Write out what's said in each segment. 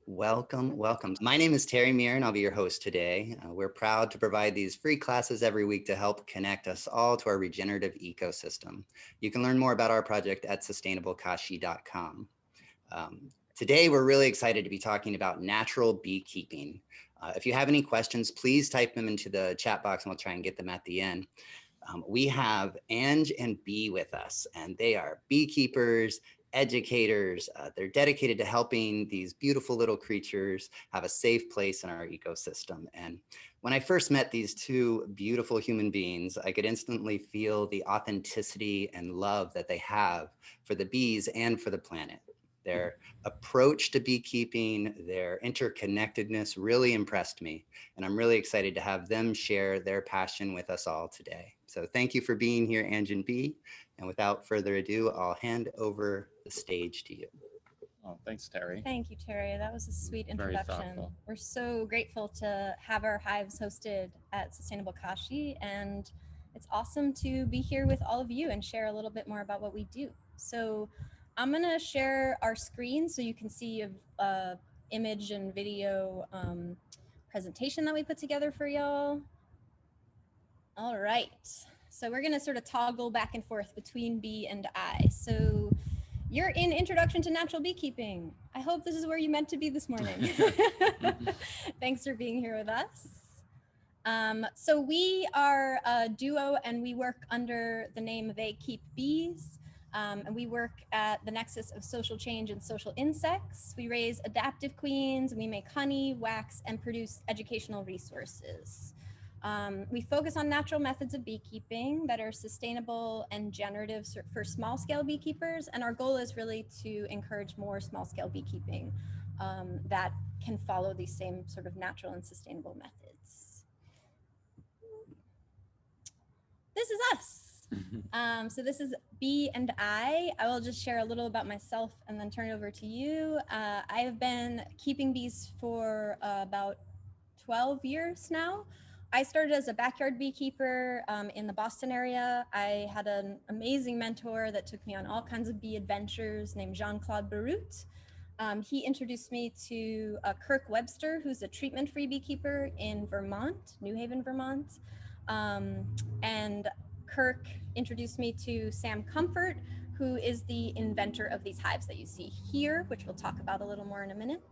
Welcome, welcome. My name is Terry Muir, and I'll be your host today. We're proud to provide these free classes every week to help connect us all to our regenerative ecosystem. You can learn more about our project at sustainablekashi.com. Today, we're really excited to be talking about natural beekeeping. If you have any questions, please type them into the chat box and we'll try and get them at the end. We have Ange and Bee with us, and they are beekeepers, educators. They're dedicated to helping these beautiful little creatures have a safe place in our ecosystem. And when I first met these two beautiful human beings, I could instantly feel the authenticity and love that they have for the bees and for the planet. Their approach to beekeeping, their interconnectedness really impressed me. And I'm really excited to have them share their passion with us all today. So thank you for being here, Ange and Bee. And without further ado, I'll hand over the stage to you. Oh, thanks, Terry. Thank you, Terry. That was a sweet Very introduction. thoughtful. We're so grateful to have our hives hosted at Sustainable Kashi, and it's awesome to be here with all of you and share a little bit more about what we do. So I'm gonna share our screen so you can see a image and video presentation that we put together for y'all. All right, so we're gonna sort of toggle back and forth between Bee and I. So you're in Introduction to Natural Beekeeping. I hope this is where you meant to be this morning. Thanks for being here with us. So we are a duo and we work under the name They Keep Bees. And we work at the nexus of social change and social insects. We raise adaptive queens, we make honey, wax, and produce educational resources. We focus on natural methods of beekeeping that are sustainable and generative for small-scale beekeepers, and our goal is really to encourage more small-scale beekeeping that can follow these same sort of natural and sustainable methods. This is us. So this is Bee and I will just share a little about myself and then turn it over to you. I have been keeping bees for about 12 years now. I started as a backyard beekeeper in the Boston area. I had an amazing mentor that took me on all kinds of bee adventures named Jean-Claude Barut. He introduced me to Kirk Webster, who's a treatment-free beekeeper in Vermont, New Haven, Vermont. And Kirk introduced me to Sam Comfort, who is the inventor of these hives that you see here, which we'll talk about a little more in a minute.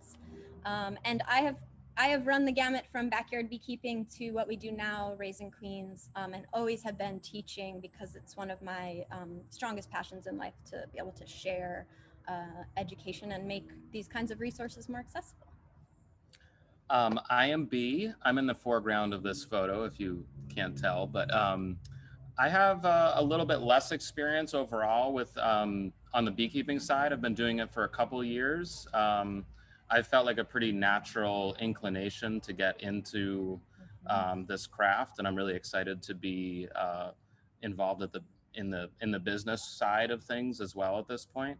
And I have run the gamut from backyard beekeeping to what we do now, raising queens, and always have been teaching because it's one of my strongest passions in life to be able to share education and make these kinds of resources more accessible. I am B. I'm in the foreground of this photo, if you can't tell, but I have a little bit less experience overall with on the beekeeping side. I've been doing it for a couple of years. I felt like a pretty natural inclination to get into this craft, and I'm really excited to be involved in the business side of things as well at this point.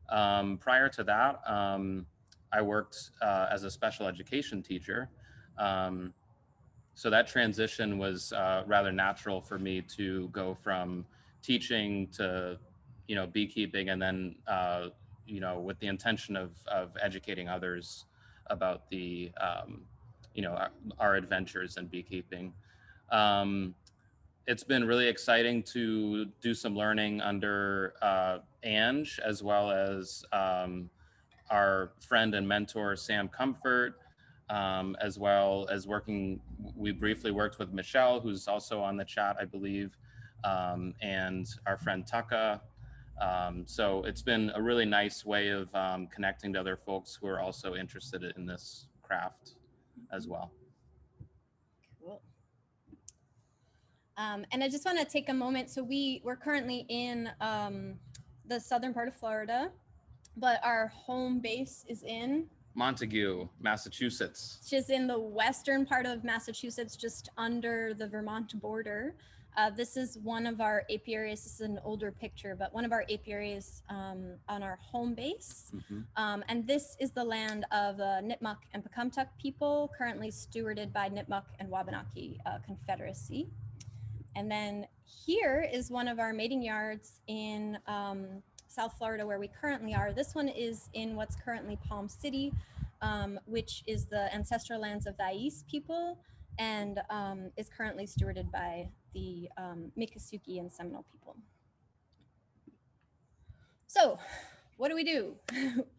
Prior to that, I worked as a special education teacher. So that transition was rather natural for me to go from teaching to, beekeeping, and then, with the intention of educating others about the, our adventures in beekeeping. It's been really exciting to do some learning under Ange, as well as our friend and mentor, Sam Comfort, as well as we briefly worked with Michelle, who's also on the chat, I believe, and our friend Taka. So it's been a really nice way of connecting to other folks who are also interested in this craft as well. Cool. And I just want to take a moment. So we're currently in the southern part of Florida, but our home base is in Montague, Massachusetts. Which is in the western part of Massachusetts, just under the Vermont border. This is one of our apiaries. This is an older picture, but one of our apiaries on our home base. Mm-hmm. And this is the land of Nipmuc and Pecumtuck people, currently stewarded by Nipmuc and Wabanaki Confederacy. And then here is one of our mating yards in South Florida, where we currently are. This one is in what's currently Palm City. which is the ancestral lands of the Ais people, and is currently stewarded by the Miccosukee and Seminole people. So what do?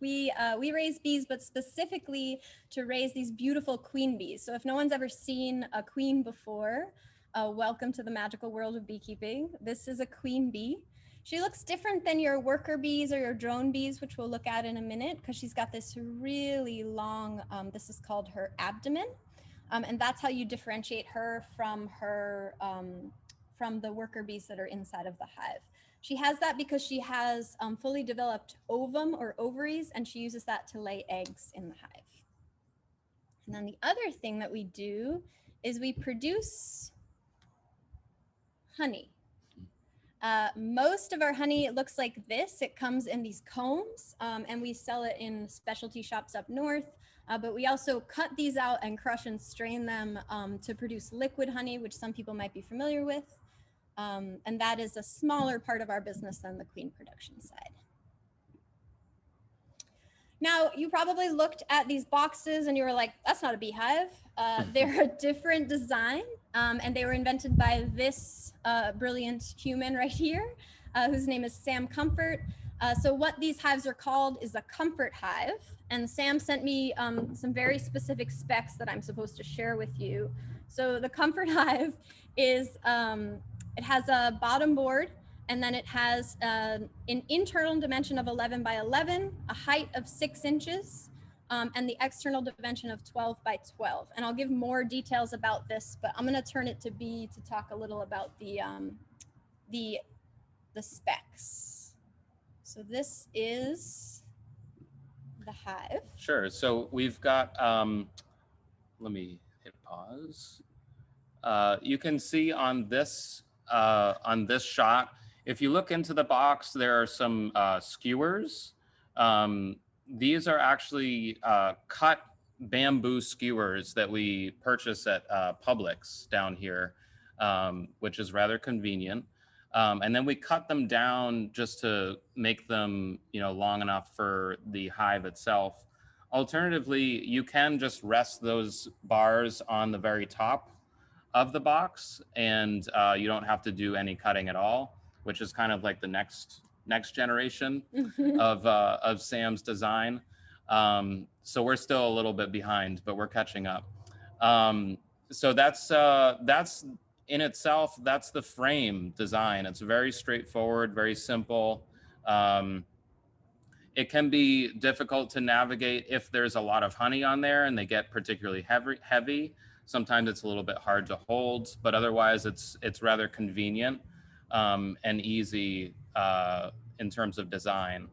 We raise bees, but specifically to raise these beautiful queen bees. So if no one's ever seen a queen before, welcome to the magical world of beekeeping. This is a queen bee. She looks different than your worker bees or your drone bees, which we'll look at in a minute, because she's got this really long, this is called her abdomen. And that's how you differentiate her from from the worker bees that are inside of the hive. She has that because she has fully developed ovum or ovaries, and she uses that to lay eggs in the hive. And then the other thing that we do is we produce honey. Most of our honey, it looks like this. It comes in these combs, and we sell it in specialty shops up north. But we also cut these out and crush and strain them to produce liquid honey, which some people might be familiar with. And that is a smaller part of our business than the queen production side. Now, you probably looked at these boxes and you were like, that's not a beehive. They're a different design, and they were invented by this brilliant human right here, whose name is Sam Comfort. So what these hives are called is a comfort hive. And Sam sent me some very specific specs that I'm supposed to share with you. So the comfort hive is, it has a bottom board, and then it has an internal dimension of 11 by 11, a height of 6 inches, and the external dimension of 12 by 12. And I'll give more details about this, but I'm gonna turn it to B to talk a little about the specs. So this is the hive. Sure. So we've got, let me hit pause. You can see on this shot, if you look into the box, there are some skewers. These are actually cut bamboo skewers that we purchase at Publix down here, which is rather convenient. And then we cut them down just to make them, long enough for the hive itself. Alternatively, you can just rest those bars on the very top of the box, and you don't have to do any cutting at all, which is kind of like the next generation of Sam's design. So we're still a little bit behind, but we're catching up. So that's in itself, that's the frame design. It's very straightforward, very simple. It can be difficult to navigate if there's a lot of honey on there and they get particularly heavy. Sometimes it's a little bit hard to hold, but otherwise it's rather convenient and easy in terms of design.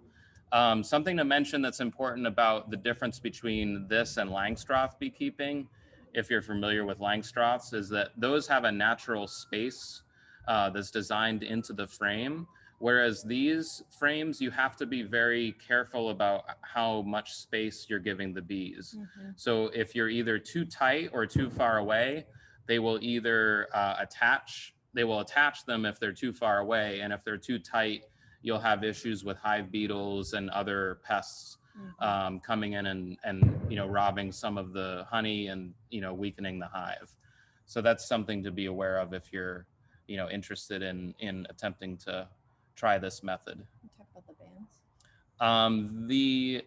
Something to mention that's important about the difference between this and Langstroth beekeeping, if you're familiar with Langstroths, is that those have a natural space that's designed into the frame. Whereas these frames, you have to be very careful about how much space you're giving the bees. So if you're either too tight or too far away, they will either attach them if they're too far away. And if they're too tight, you'll have issues with hive beetles and other pests coming in and robbing some of the honey and weakening the hive. So that's something to be aware of if you're interested in attempting to try this method. Talk about the bands.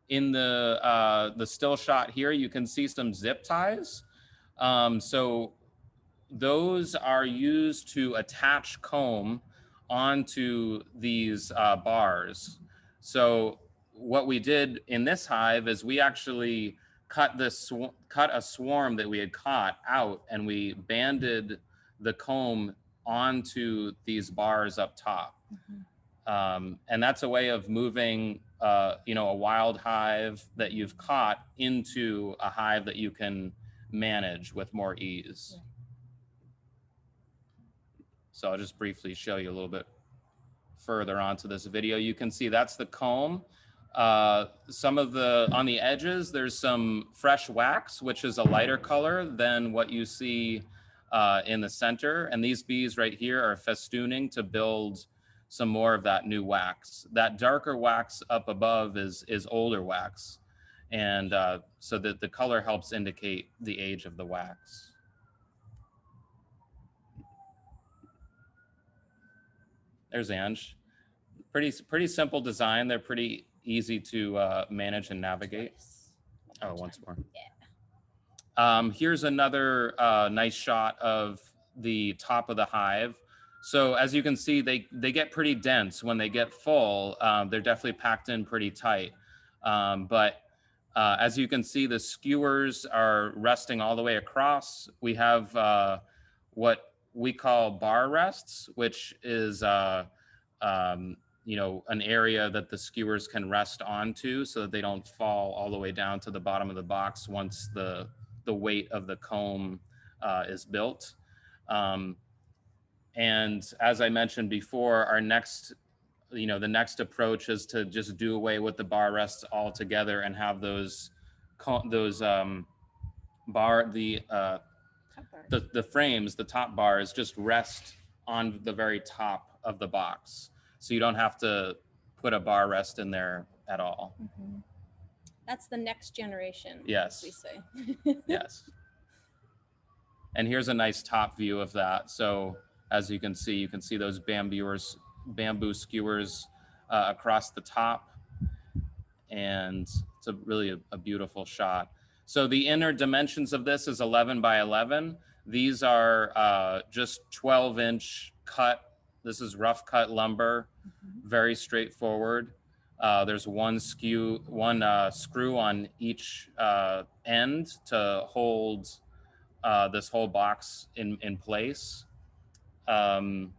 In the still shot here, you can see some zip ties. So those are used to attach comb onto these bars. So what we did in this hive is we actually cut a swarm that we had caught out, and we banded the comb onto these bars up top. And that's a way of moving a wild hive that you've caught into a hive that you can manage with more ease. Yeah. So I'll just briefly show you a little bit further onto this video. You can see that's the comb. On the edges, there's some fresh wax, which is a lighter color than what you see in the center. And these bees right here are festooning to build some more of that new wax. That darker wax up above is older wax. And so that the color helps indicate the age of the wax. There's Ange. Pretty simple design. They're pretty easy to manage and navigate. Oh, once more. Yeah. Here's another nice shot of the top of the hive. So as you can see, they get pretty dense when they get full. They're definitely packed in pretty tight. But as you can see, the skewers are resting all the way across. We have what we call bar rests, which is you know, an area that the skewers can rest onto so that they don't fall all the way down to the bottom of the box once the weight of the comb is built. And as I mentioned before, our next, you know, the next approach is to just do away with the bar rests altogether and have those the frames, the top bars, just rest on the very top of the box. So you don't have to put a bar rest in there at all. Mm-hmm. That's the next generation. Yes. We say. Yes. And here's a nice top view of that. So as you can see those bamboo skewers across the top. And it's really a beautiful shot. So the inner dimensions of this is 11 by 11. These are just 12-inch cut. This is rough cut lumber, very straightforward. There's one screw on each end to hold this whole box in place. And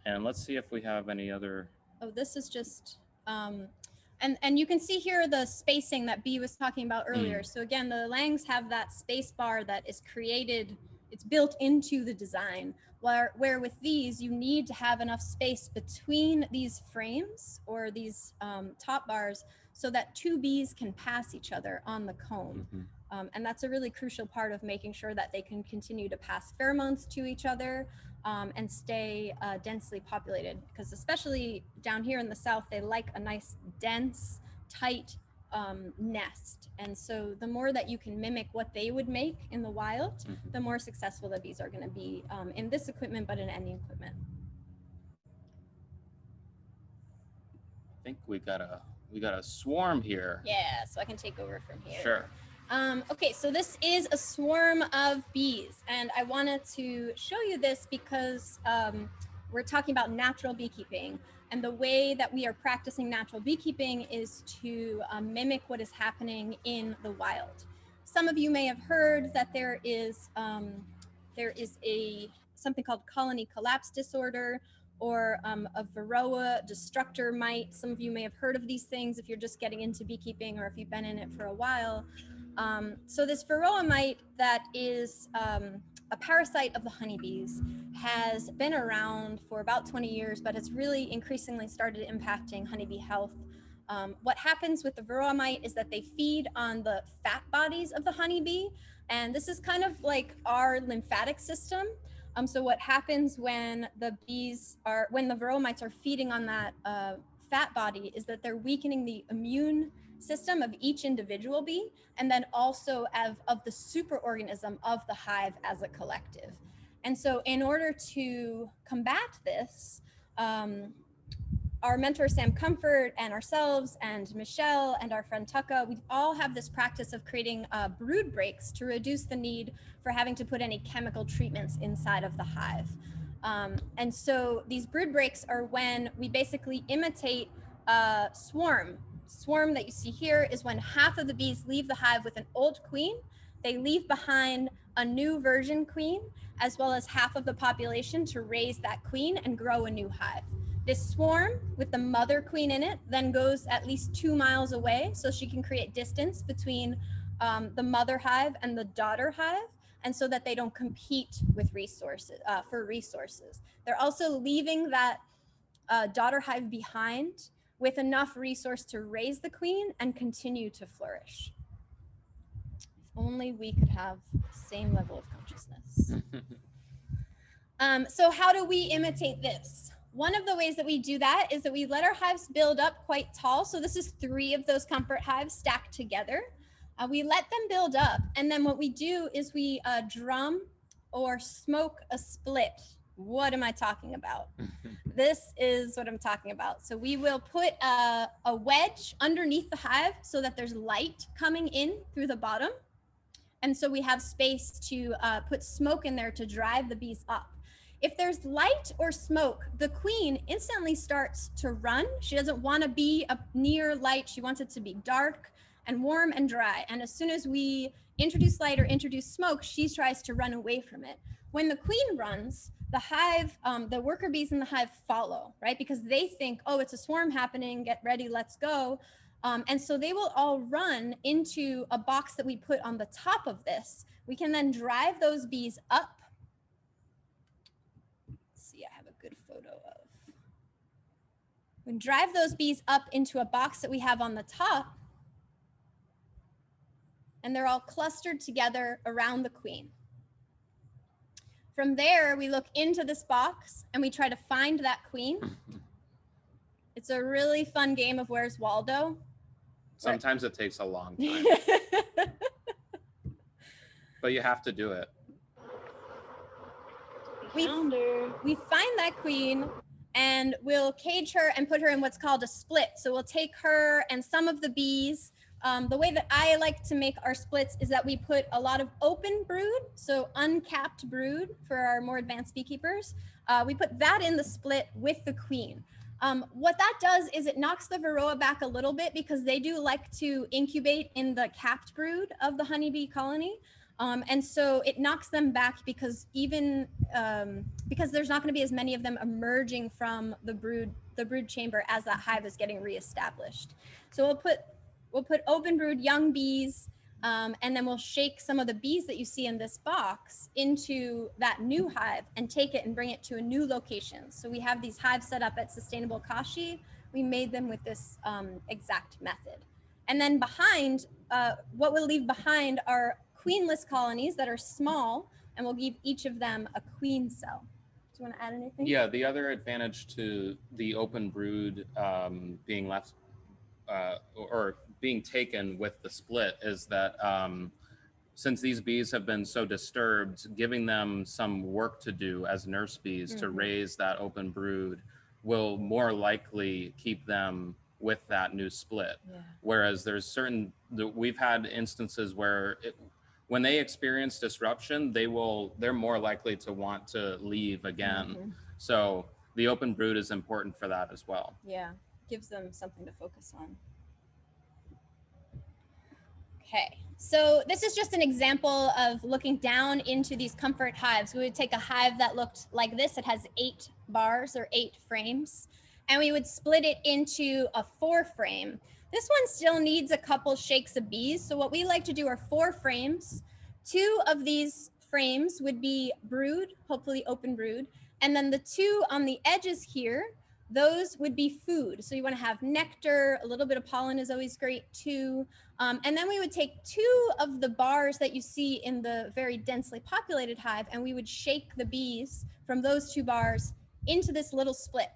let's see if we have any other. Oh, this is just, and you can see here the spacing that Bee was talking about earlier. So again, the Langs have that space bar that is created, it's built into the design. Where with these, you need to have enough space between these frames or these top bars so that two bees can pass each other on the comb. And that's a really crucial part of making sure that they can continue to pass pheromones to each other and stay densely populated. Because especially down here in the South, they like a nice, dense, tight nest. And so the more that you can mimic what they would make in the wild, the more successful the bees are going to be in this equipment, but in any equipment. I think we got a swarm here. Yeah, so I can take over from here. Sure. Okay, so this is a swarm of bees, and I wanted to show you this because we're talking about natural beekeeping. And the way that we are practicing natural beekeeping is to mimic what is happening in the wild. Some of you may have heard that there is something called colony collapse disorder, or a Varroa destructor mite. Some of you may have heard of these things if you're just getting into beekeeping or if you've been in it for a while. So this Varroa mite that is a parasite of the honeybees has been around for about 20 years, but it's really increasingly started impacting honeybee health. What happens with the Varroa mite is that they feed on the fat bodies of the honeybee, and this is kind of like our lymphatic system. So what happens when the Varroa mites are feeding on that fat body is that they're weakening the immune system of each individual bee, and then also of the superorganism of the hive as a collective. And so in order to combat this, our mentor Sam Comfort and ourselves and Michelle and our friend Tucka, we all have this practice of creating brood breaks to reduce the need for having to put any chemical treatments inside of the hive. And so these brood breaks are when we basically imitate a swarm. Swarm that you see here is when half of the bees leave the hive with an old queen. They leave behind a new virgin queen, as well as half of the population to raise that queen and grow a new hive. This swarm with the mother queen in it then goes at least 2 miles away, so she can create distance between the mother hive and the daughter hive, and so that they don't compete with resources for resources. They're also leaving that daughter hive behind with enough resource to raise the queen and continue to flourish. If only we could have the same level of consciousness. So how do we imitate this? One of the ways that we do that is that we let our hives build up quite tall. So this is 3 of those comfort hives stacked together. We let them build up, and then what we do is we drum or smoke a split. What am I talking about? This is what I'm talking about. So we will put a wedge underneath the hive so that there's light coming in through the bottom. And so we have space to put smoke in there to drive the bees up. If there's light or smoke, the queen instantly starts to run. She doesn't want to be near light. She wants it to be dark and warm and dry. And as soon as we introduce light or introduce smoke, she tries to run away from it. When the queen runs, the hive, the worker bees in the hive follow, right? Because they think, oh, it's a swarm happening, get ready, let's go. And so they will all run into a box that we put on the top of this. We can then drive those bees up. Let's see, I have a good photo of. We can drive those bees up into a box that we have on the top. And they're all clustered together around the queen. From there, we look into this box and we try to find that queen. It's a really fun game of Where's Waldo. Sometimes it takes a long time, but you have to do it. We find that queen and we'll cage her and put her in what's called a split. So we'll take her and some of the bees. The way that I like to make our splits is that we put a lot of open brood, so uncapped brood for our more advanced beekeepers. We put that in the split with the queen. What that does is it knocks the Varroa back a little bit because they do like to incubate in the capped brood of the honeybee colony. And so it knocks them back because even because there's not going to be as many of them emerging from the brood chamber as that hive is getting reestablished. So we'll put open brood young bees, and then we'll shake some of the bees that you see in this box into that new hive and take it and bring it to a new location. So we have these hives set up at Sustainable Kashi. We made them with this exact method. And then behind, what we'll leave behind are queenless colonies that are small, and we'll give each of them a queen cell. Do you want to add anything? Yeah, the other advantage to the open brood being left or being taken with the split is that since these bees have been so disturbed, giving them some work to do as nurse bees to raise that open brood will more likely keep them with that new split. Yeah. Whereas there's we've had instances where when they experience disruption, they're more likely to want to leave again. So the open brood is important for that as well. Yeah, gives them something to focus on. Okay, so this is just an example of looking down into these comfort hives. We would take a hive that looked like this. It has 8 bars or 8 frames, and we would split it into a 4 frame. This one still needs a couple shakes of bees. So what we like to do are 4 frames. 2 of these frames would be brood, hopefully open brood. And then the 2 on the edges here, those would be food. So you want to have nectar, a little bit of pollen is always great too. And then we would take 2 of the bars that you see in the very densely populated hive, and we would shake the bees from those 2 bars into this little split.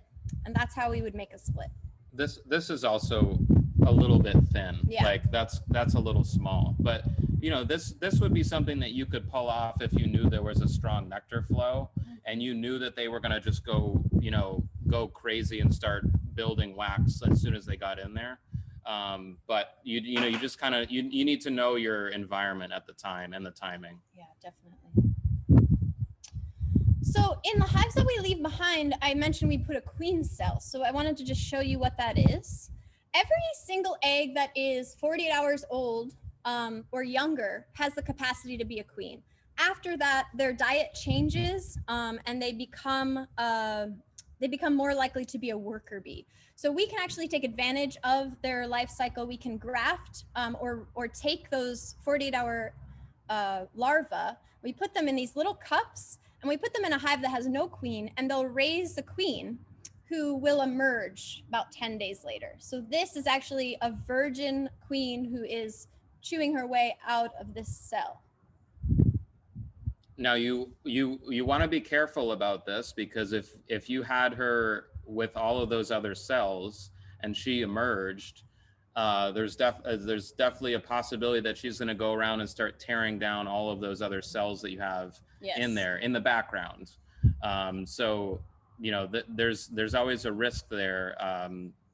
And that's how we would make a split. This is also a little bit thin. Yeah. Like that's a little small, but you know, this would be something that you could pull off if you knew there was a strong nectar flow and you knew that they were going to just go crazy and start building wax as soon as they got in there. But you just kind of, you need to know your environment at the time and the timing. Yeah, definitely. So in the hives that we leave behind, I mentioned we put a queen cell. So I wanted to just show you what that is. Every single egg that is 48 hours old or younger has the capacity to be a queen. After that, their diet changes and they become more likely to be a worker bee. So we can actually take advantage of their life cycle. We can graft or take those 48-hour larvae. We put them in these little cups and we put them in a hive that has no queen, and they'll raise the queen who will emerge about 10 days later. So this is actually a virgin queen who is chewing her way out of this cell. Now you want to be careful about this, because if you had her with all of those other cells and she emerged, there's definitely a possibility that she's going to go around and start tearing down all of those other cells that you have in there in the background. So, you know, there's always a risk there,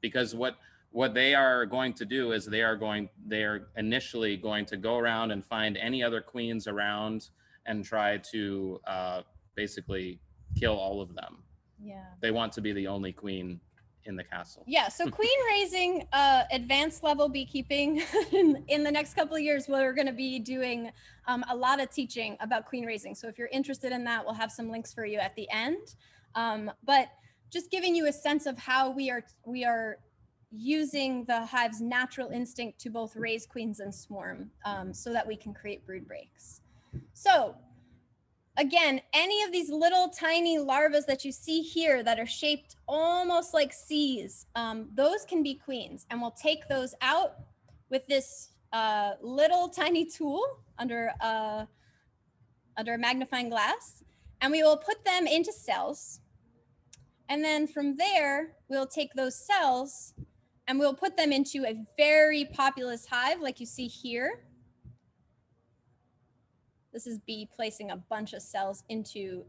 because what they are going to do is they are initially going to go around and find any other queens around and try to basically kill all of them. Yeah. They want to be the only queen in the castle. Yeah, so queen raising, advanced level beekeeping, in the next couple of years, we're going to be doing a lot of teaching about queen raising. So if you're interested in that, we'll have some links for you at the end. But just giving you a sense of how we are using the hive's natural instinct to both raise queens and swarm, so that we can create brood breaks. So again, any of these little tiny larvae that you see here that are shaped almost like C's, those can be queens. And we'll take those out with this little tiny tool under a magnifying glass, and we will put them into cells. And then from there, we'll take those cells and we'll put them into a very populous hive like you see here. This is bee placing a bunch of cells into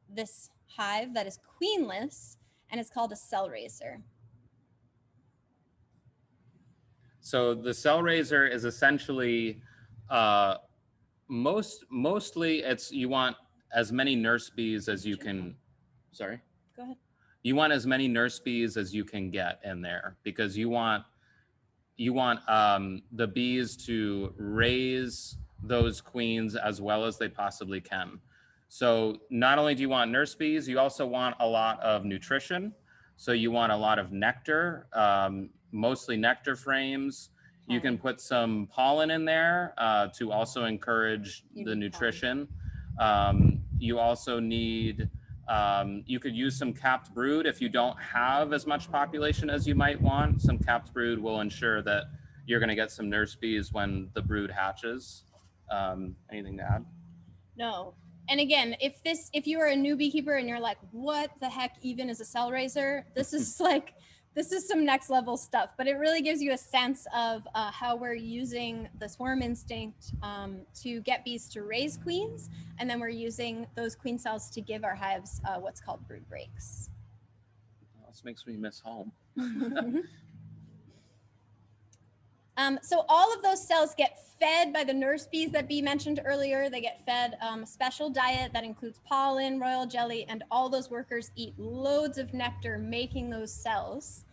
this hive that is queenless, and it's called a cell raiser. So the cell raiser is essentially, mostly you want as many nurse bees as you can, sorry? Go ahead. You want as many nurse bees as you can get in there, because you want the bees to raise those queens as well as they possibly can. So not only do you want nurse bees, you also want a lot of nutrition. So you want a lot of nectar, mostly nectar frames. You can put some pollen in there to also encourage the nutrition. You also need, you could use some capped brood if you don't have as much population as you might want. Some capped brood will ensure that you're going to get some nurse bees when the brood hatches. Anything to add? No. And again, if you are a new beekeeper and you're like, what the heck even is a cell raiser? This is some next level stuff, but it really gives you a sense of how we're using the swarm instinct to get bees to raise queens. And then we're using those queen cells to give our hives what's called brood breaks. This makes me miss home. So all of those cells get fed by the nurse bees that Bee mentioned earlier. They get fed a special diet that includes pollen, royal jelly, and all those workers eat loads of nectar making those cells.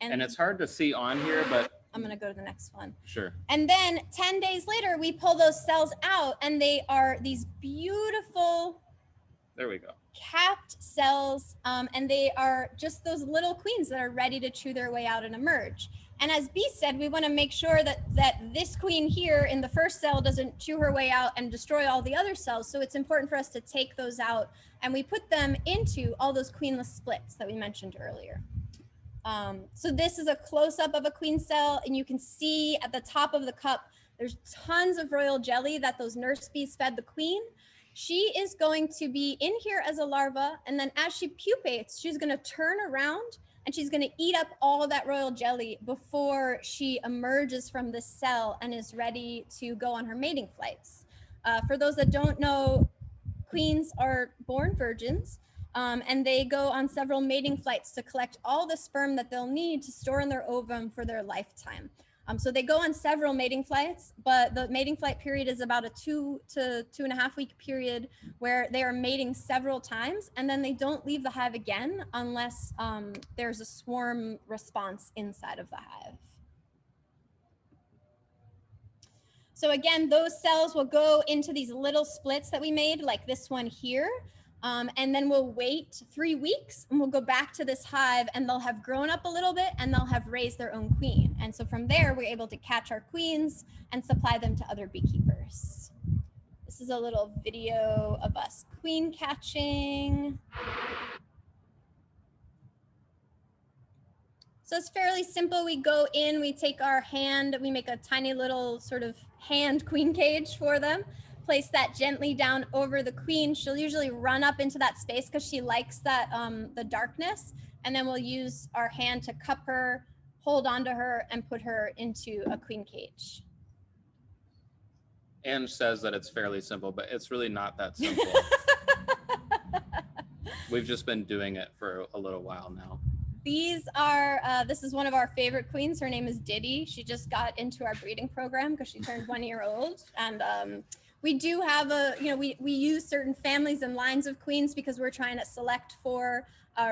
And it's hard to see on here, but I'm going to go to the next one. Sure. And then 10 days later, we pull those cells out, and they are these beautiful, there we go, capped cells, and they are just those little queens that are ready to chew their way out and emerge. And as Bee said, we want to make sure that this queen here in the first cell doesn't chew her way out and destroy all the other cells. So it's important for us to take those out, and we put them into all those queenless splits that we mentioned earlier. So this is a close-up of a queen cell, and you can see at the top of the cup, there's tons of royal jelly that those nurse bees fed the queen. She is going to be in here as a larva, and then as she pupates, she's going to turn around and she's going to eat up all of that royal jelly before she emerges from this cell and is ready to go on her mating flights. For those that don't know, queens are born virgins, and they go on several mating flights to collect all the sperm that they'll need to store in their ovum for their lifetime. So they go on several mating flights, but the mating flight period is about a 2 to 2.5 week period where they are mating several times, and then they don't leave the hive again unless there's a swarm response inside of the hive. So again, those cells will go into these little splits that we made, like this one here. And then we'll wait 3 weeks and we'll go back to this hive, and they'll have grown up a little bit and they'll have raised their own queen. And so from there, we're able to catch our queens and supply them to other beekeepers. This is a little video of us queen catching. So it's fairly simple. We go in, we take our hand, we make a tiny little sort of hand queen cage for them. Place that gently down over the queen. She'll usually run up into that space because she likes that the darkness, and then we'll use our hand to cup her, hold onto her and put her into a queen cage. Anne says that it's fairly simple, but it's really not that simple. We've just been doing it for a little while now. These are, this is one of our favorite queens. Her name is Diddy. She just got into our breeding program because she turned 1 year old. And we do have we use certain families and lines of queens because we're trying to select for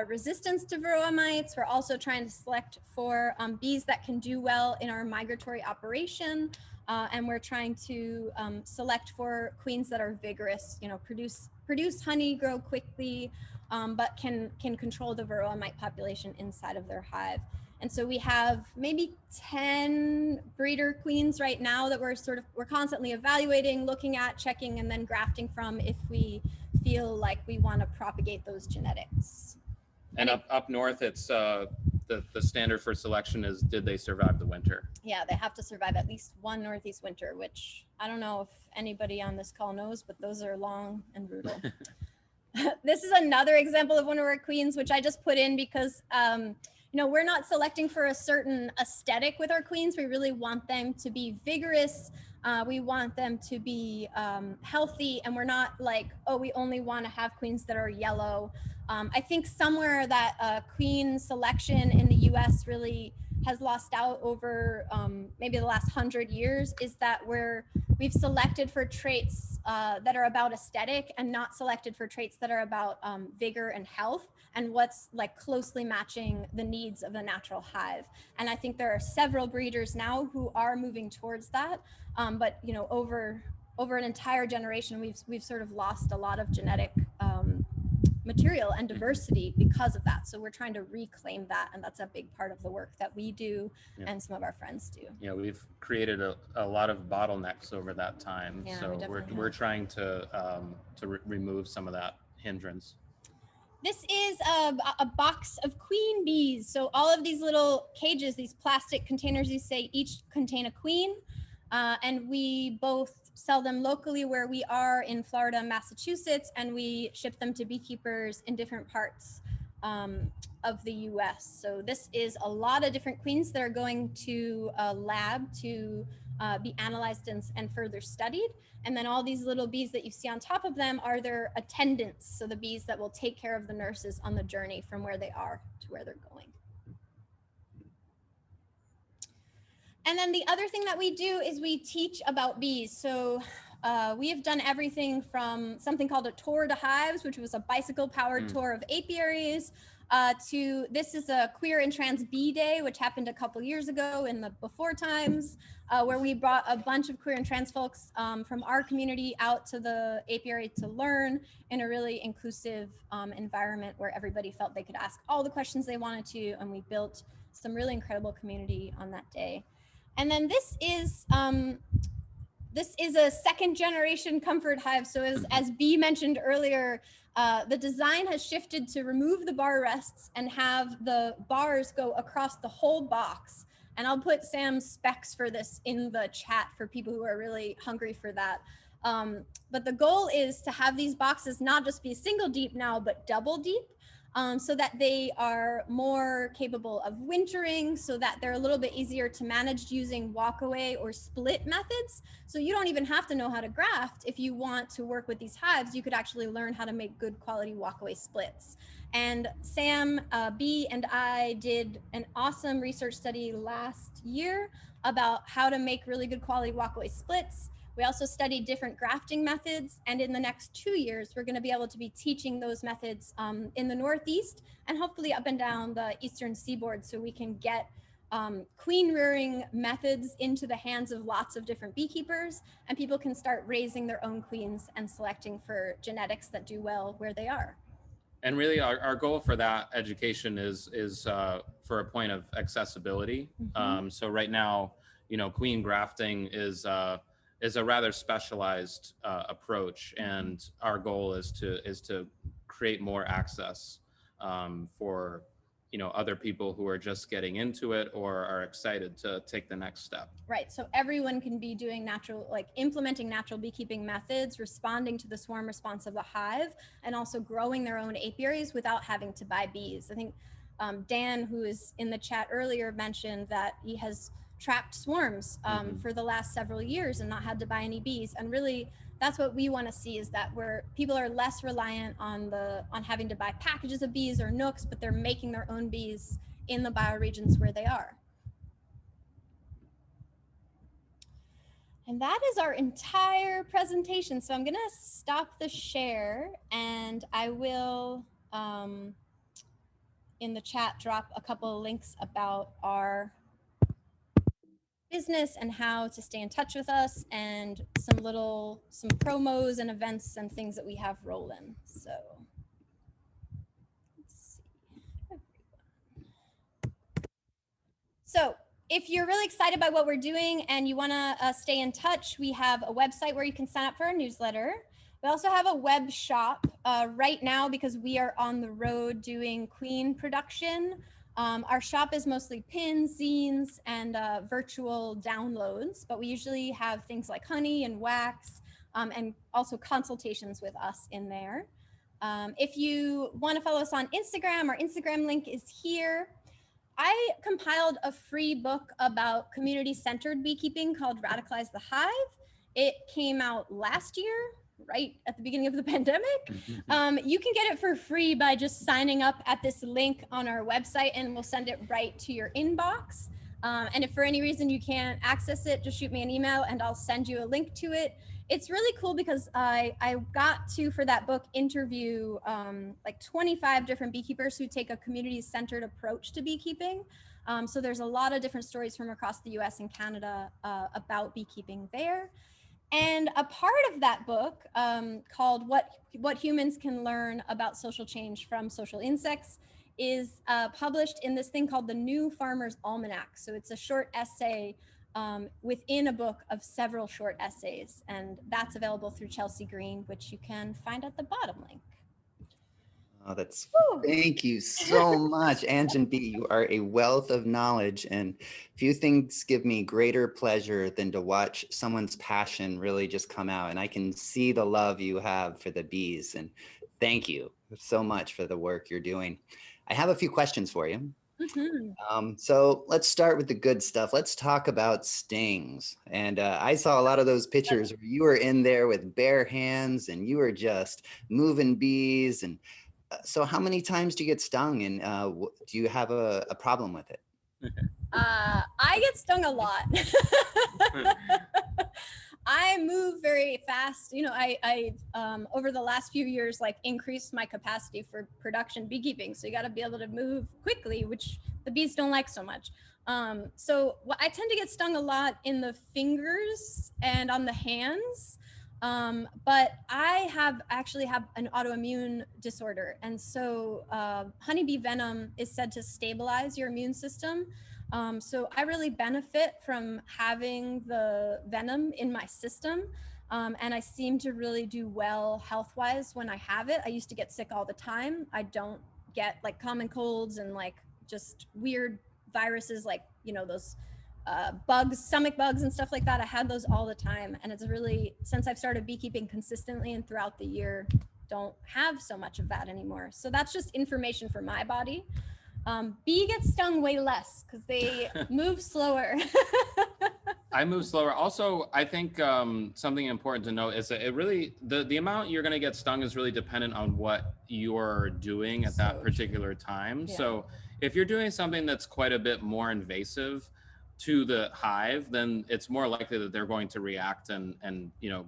resistance to Varroa mites. We're also trying to select for bees that can do well in our migratory operation. And we're trying to select for queens that are vigorous, produce honey, grow quickly, but can control the Varroa mite population inside of their hive. And so we have maybe 10 breeder queens right now that we're constantly evaluating, looking at, checking, and then grafting from if we feel like we want to propagate those genetics. And up north, it's the standard for selection is, did they survive the winter? Yeah, they have to survive at least one Northeast winter, which I don't know if anybody on this call knows, but those are long and brutal. This is another example of one of our queens, which I just put in because, we're not selecting for a certain aesthetic with our queens. We really want them to be vigorous. We want them to be healthy, and we're not like, oh, we only want to have queens that are yellow. I think somewhere that queen selection in the US really has lost out over maybe the last 100 years is that we've selected for traits that are about aesthetic and not selected for traits that are about vigor and health and what's like closely matching the needs of the natural hive. And I think there are several breeders now who are moving towards that. But over an entire generation, we've sort of lost a lot of genetic material and diversity because of that. So we're trying to reclaim that, and that's a big part of the work that we do and some of our friends do. Yeah, we've created a lot of bottlenecks over that time. Yeah, so we're trying to remove some of that hindrance. This is a box of queen bees. So all of these little cages, these plastic containers, you say each contain a queen. And we both sell them locally where we are in Florida and Massachusetts, and we ship them to beekeepers in different parts of the US. So this is a lot of different queens that are going to a lab to be analyzed and further studied. And then all these little bees that you see on top of them are their attendants. So the bees that will take care of the nurses on the journey from where they are to where they're going. And then the other thing that we do is we teach about bees. So we have done everything from something called a tour to hives, which was a bicycle powered tour of apiaries, to this is a queer and trans bee day, which happened a couple years ago in the before times, where we brought a bunch of queer and trans folks from our community out to the apiary to learn in a really inclusive environment where everybody felt they could ask all the questions they wanted to. And we built some really incredible community on that day. And then this is a second generation comfort hive. So as Bee mentioned earlier, the design has shifted to remove the bar rests and have the bars go across the whole box. And I'll put Sam's specs for this in the chat for people who are really hungry for that. But the goal is to have these boxes not just be single deep now, but double deep. So that they are more capable of wintering, so that they're a little bit easier to manage using walkaway or split methods. So you don't even have to know how to graft. If you want to work with these hives, you could actually learn how to make good quality walkaway splits. And Sam, B, and I did an awesome research study last year about how to make really good quality walkaway splits. We also studied different grafting methods, and in the next 2 years, we're going to be able to be teaching those methods in the Northeast and hopefully up and down the Eastern Seaboard, so we can get queen rearing methods into the hands of lots of different beekeepers, and people can start raising their own queens and selecting for genetics that do well where they are. And really our goal for that education is for a point of accessibility. So right now, queen grafting is a rather specialized approach, and our goal is to create more access for other people who are just getting into it or are excited to take the next step. Right. So everyone can be doing implementing natural beekeeping methods, responding to the swarm response of the hive, and also growing their own apiaries without having to buy bees. I think Dan, who is in the chat earlier, mentioned that he has trapped swarms for the last several years and not had to buy any bees. And really, that's what we want to see, is that where people are less reliant on having to buy packages of bees or nooks, but they're making their own bees in the bioregions where they are. And that is our entire presentation. So I'm going to stop the share, and I will, in the chat, drop a couple of links about our business and how to stay in touch with us, and some promos and events and things that we have rolling. So let's see. So if you're really excited by what we're doing and you want to stay in touch, we have a website where you can sign up for our newsletter. We also have a web shop right now, because we are on the road doing queen production. Our shop is mostly pins, zines, and virtual downloads, but we usually have things like honey and wax, and also consultations with us in there. If you want to follow us on Instagram, our Instagram link is here. I compiled a free book about community-centered beekeeping called Radicalize the Hive. It came out last year, right at the beginning of the pandemic. You can get it for free by just signing up at this link on our website, and we'll send it right to your inbox. And if for any reason you can't access it, just shoot me an email and I'll send you a link to it. It's really cool because I got to, for that book, interview like 25 different beekeepers who take a community-centered approach to beekeeping. So there's a lot of different stories from across the US and Canada about beekeeping there. And a part of that book, called What Humans Can Learn About Social Change from Social Insects, is published in this thing called the New Farmer's Almanac. So it's a short essay within a book of several short essays, and that's available through Chelsea Green, which you can find at the bottom link. Oh, thank you so much, Ange and B. You are a wealth of knowledge, and few things give me greater pleasure than to watch someone's passion really just come out. And I can see the love you have for the bees, and thank you so much for the work you're doing. I have a few questions for you. So let's start with the good stuff. Let's talk about stings. And I saw a lot of those pictures where you were in there with bare hands and you were just moving bees. And so how many times do you get stung, and do you have a problem with it? I get stung a lot. I move very fast. You know, I over the last few years, like, increased my capacity for production beekeeping. So you got to be able to move quickly, which the bees don't like so much. So I tend to get stung a lot in the fingers and on the hands. But I actually have an autoimmune disorder. And so honeybee venom is said to stabilize your immune system. So I really benefit from having the venom in my system. And I seem to really do well health-wise when I have it. I used to get sick all the time. I don't get like common colds and like just weird viruses, like, you know, those bugs, stomach bugs and stuff like that. I had those all the time. And it's really, since I've started beekeeping consistently and throughout the year, don't have so much of that anymore. So that's just information for my body. Bee gets stung way less because they move slower. I move slower. Also, I think something important to note is that it really, the amount you're going to get stung is really dependent on what you're doing at that particular time. Yeah. So if you're doing something that's quite a bit more invasive to the hive, then it's more likely that they're going to react and you know,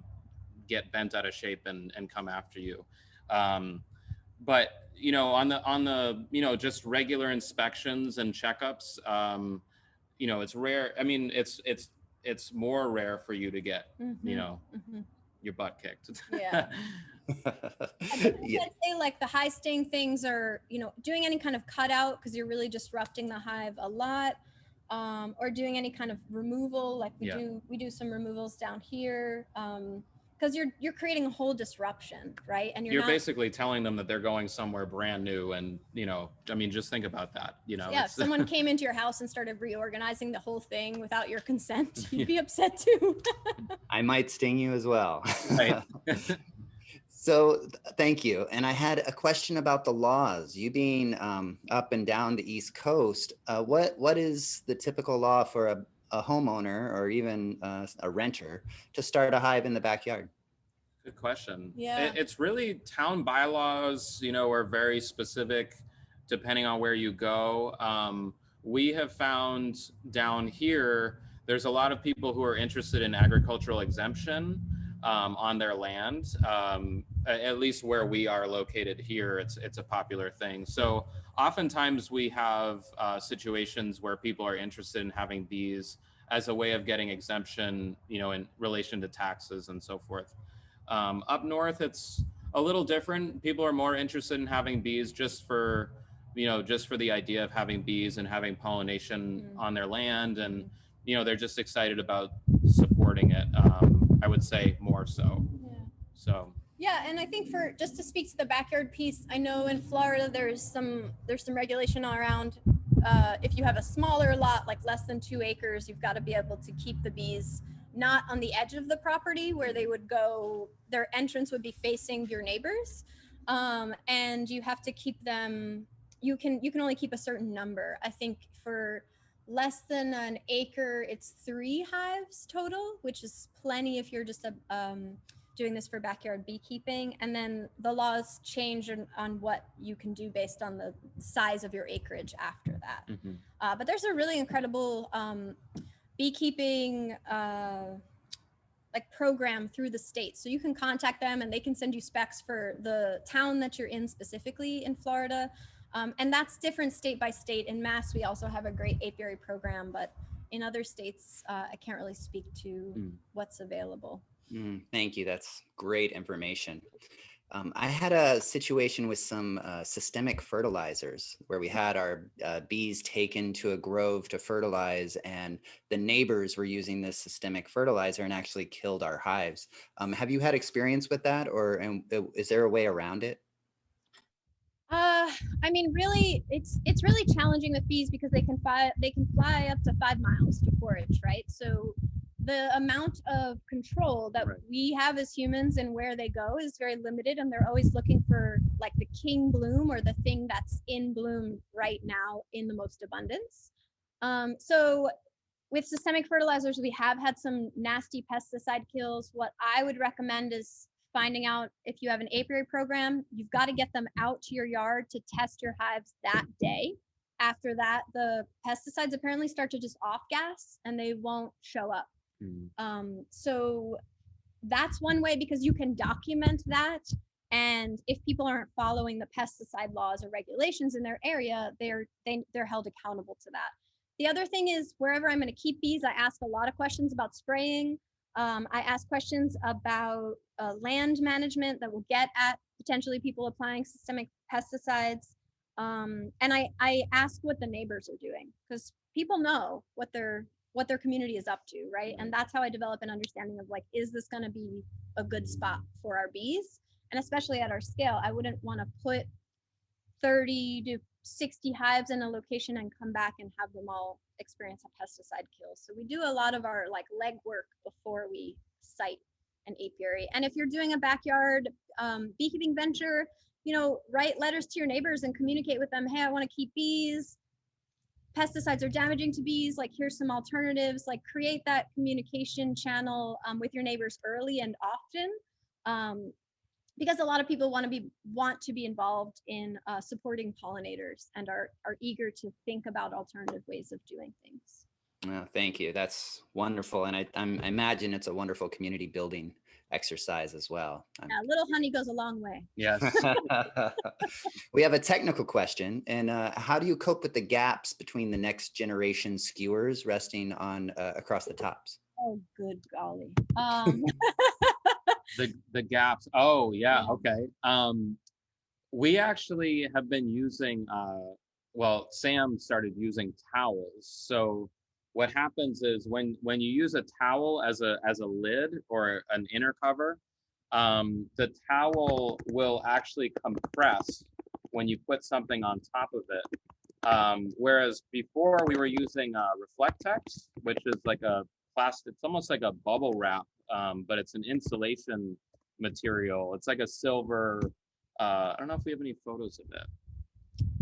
get bent out of shape and come after you. But you know, on the you know, just regular inspections and checkups, you know, it's rare. I mean, it's more rare for you to get, you know, your butt kicked. Yeah. I'd say like the high sting things are, you know, doing any kind of cutout because you're really disrupting the hive a lot, or doing any kind of removal, like we do some removals down here, because you're creating a whole disruption, right? And you're basically telling them that they're going somewhere brand new, and you know, I mean, just think about that. You know, yeah, if someone came into your house and started reorganizing the whole thing without your consent, you'd be upset too. I might sting you as well. Right. Thank you. And I had a question about the laws. You being up and down the East Coast, what is the typical law for a homeowner or even a renter to start a hive in the backyard? Good question. Yeah. It's really town bylaws, are very specific depending on where you go. We have found down here, there's a lot of people who are interested in agricultural exemption on their land. At least where we are located here, it's a popular thing. So oftentimes we have situations where people are interested in having bees as a way of getting exemption, in relation to taxes and so forth. Up north, it's a little different. People are more interested in having bees just for the idea of having bees and having pollination on their land. And, they're just excited about supporting it. I would say more so. Yeah. So. Yeah, and I think just to speak to the backyard piece, I know in Florida there's some regulation around if you have a smaller lot, like less than 2 acres, you've got to be able to keep the bees not on the edge of the property where they would go, their entrance would be facing your neighbors. And you have to keep them, you can only keep a certain number. I think for less than an acre, it's 3 hives total, which is plenty if you're just doing this for backyard beekeeping. And then the laws change on what you can do based on the size of your acreage after that. Mm-hmm. But there's a really incredible beekeeping program through the state. So you can contact them and they can send you specs for the town that you're in, specifically in Florida. And that's different state by state. In Mass, we also have a great apiary program, but in other states, I can't really speak to what's available. Thank you. That's great information. I had a situation with some systemic fertilizers where we had our bees taken to a grove to fertilize, and the neighbors were using this systemic fertilizer and actually killed our hives. Have you had experience with that, or is there a way around it? I mean, really, it's really challenging with bees because they can fly up to 5 miles to forage, right? So the amount of control that we have as humans and where they go is very limited, and they're always looking for like the king bloom or the thing that's in bloom right now in the most abundance. So with systemic fertilizers, we have had some nasty pesticide kills. What I would recommend is finding out if you have an apiary program. You've got to get them out to your yard to test your hives that day. After that, the pesticides apparently start to just off gas and they won't show up. So that's one way, because you can document that, and if people aren't following the pesticide laws or regulations in their area, they're held accountable to that. The other thing is, wherever I'm going to keep bees, I ask a lot of questions about spraying. I ask questions about land management that will get at potentially people applying systemic pesticides. And I ask what the neighbors are doing, because people know what their community is up to, right? And that's how I develop an understanding of, like, is this going to be a good spot for our bees? And especially at our scale, I wouldn't want to put 30 to 60 hives in a location and come back and have them all experience a pesticide kill. So we do a lot of our legwork before we site an apiary. And if you're doing a backyard beekeeping venture, write letters to your neighbors and communicate with them. Hey, I want to keep bees. Pesticides are damaging to bees. Here's some alternatives. Create that communication channel with your neighbors early and often, because a lot of people want to be involved in supporting pollinators and are eager to think about alternative ways of doing things. Thank you. That's wonderful, and I imagine it's a wonderful community building exercise as well. Yeah, little honey goes a long way. Yes. We have a technical question, and how do you cope with the gaps between the next generation skewers resting on across the tops? Oh, good golly. The gaps. Oh, yeah. Okay. We actually have been using, Sam started using towels. So what happens is when you use a towel as a lid or an inner cover, the towel will actually compress when you put something on top of it. Whereas before we were using Reflectex, which is like a plastic, it's almost like a bubble wrap, but it's an insulation material. It's like a silver, I don't know if we have any photos of it,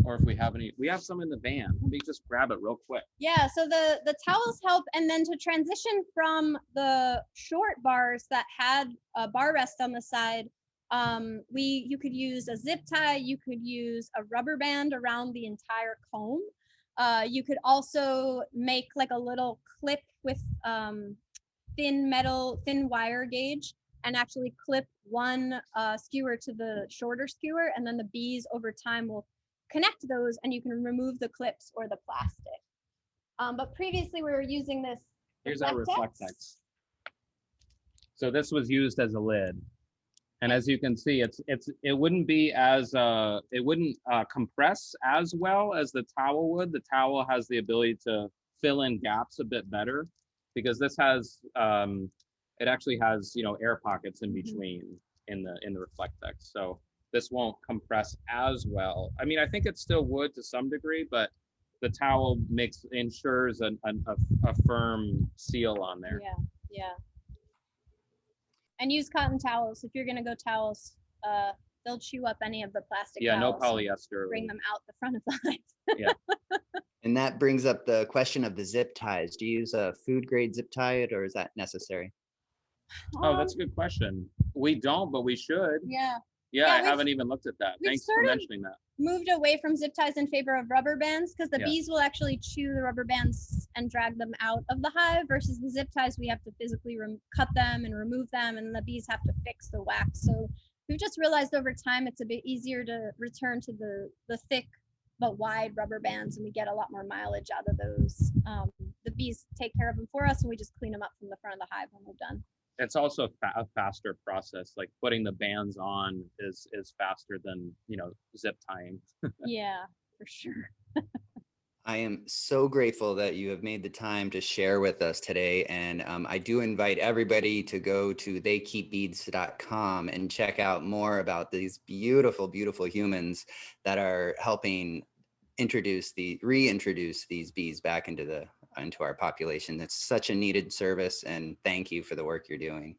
or if we have any. We have some in the van. Let me just grab it real quick. Yeah, so the towels help, and then to transition from the short bars that had a bar rest on the side, you could use a zip tie, you could use a rubber band around the entire comb. You could also make like a little clip with thin wire gauge, and actually clip one skewer to the shorter skewer, and then the bees over time will connect those, and you can remove the clips or the plastic. But previously we were using this. Here's our Reflectex. So this was used as a lid. And as you can see, it wouldn't be as it wouldn't compress as well as the towel would. The towel has the ability to fill in gaps a bit better, because this has it actually has, you know, air pockets in between in the Reflectex. So this won't compress as well. I mean, I think it still would to some degree, but the towel ensures a firm seal on there. Yeah, yeah. And use cotton towels. If you're gonna go towels, they'll chew up any of the plastic Yeah, towels. no polyester. Bring them out the front of the hive. Yeah. And that brings up the question of the zip ties. Do you use a food grade zip tie, or is that necessary? Oh, that's a good question. We don't, but we should. Yeah. Yeah, I haven't even looked at that. Thanks for mentioning that. Moved away from zip ties in favor of rubber bands, because the bees will actually chew the rubber bands and drag them out of the hive, versus the zip ties, we have to physically cut them and remove them, and the bees have to fix the wax. So we've just realized over time it's a bit easier to return to the thick but wide rubber bands, and we get a lot more mileage out of those. The bees take care of them for us, and we just clean them up from the front of the hive when we're done. It's also a faster process. Like putting the bands on is faster than, you know, zip tying. Yeah, for sure. I am so grateful that you have made the time to share with us today. And I do invite everybody to go to theykeepbeads.com and check out more about these beautiful, beautiful humans that are helping reintroduce these bees back into our population. That's such a needed service, and thank you for the work you're doing.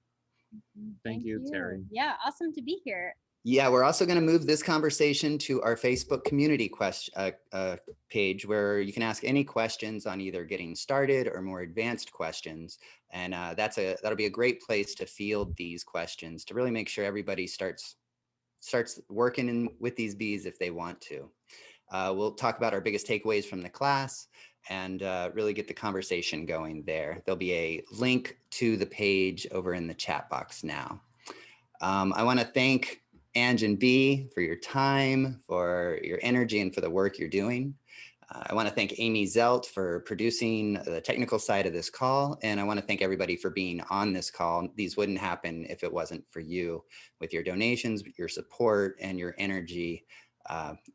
Thank you, Terry. Yeah, awesome to be here. Yeah, we're also going to move this conversation to our Facebook community page, where you can ask any questions on either getting started or more advanced questions. And that'll be a great place to field these questions, to really make sure everybody starts working with these bees if they want to. We'll talk about our biggest takeaways from the class and really get the conversation going there. There'll be a link to the page over in the chat box now. I want to thank Ange and Bee for your time, for your energy, and for the work you're doing. I want to thank Amy Zelt for producing the technical side of this call. And I want to thank everybody for being on this call. These wouldn't happen if it wasn't for you. With your donations, your support, and your energy,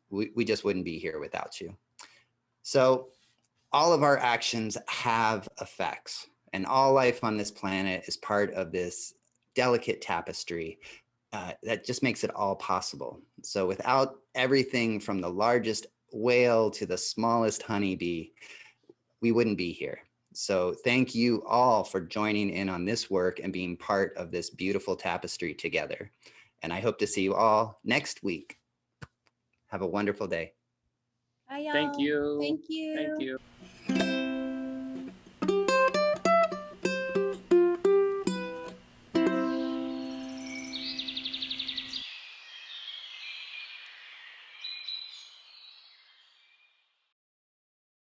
we just wouldn't be here without you. So all of our actions have effects, and all life on this planet is part of this delicate tapestry that just makes it all possible. So without everything from the largest whale to the smallest honeybee, we wouldn't be here. So thank you all for joining in on this work and being part of this beautiful tapestry together. And I hope to see you all next week. Have a wonderful day. Bye, y'all. Thank you. Thank you. Thank you.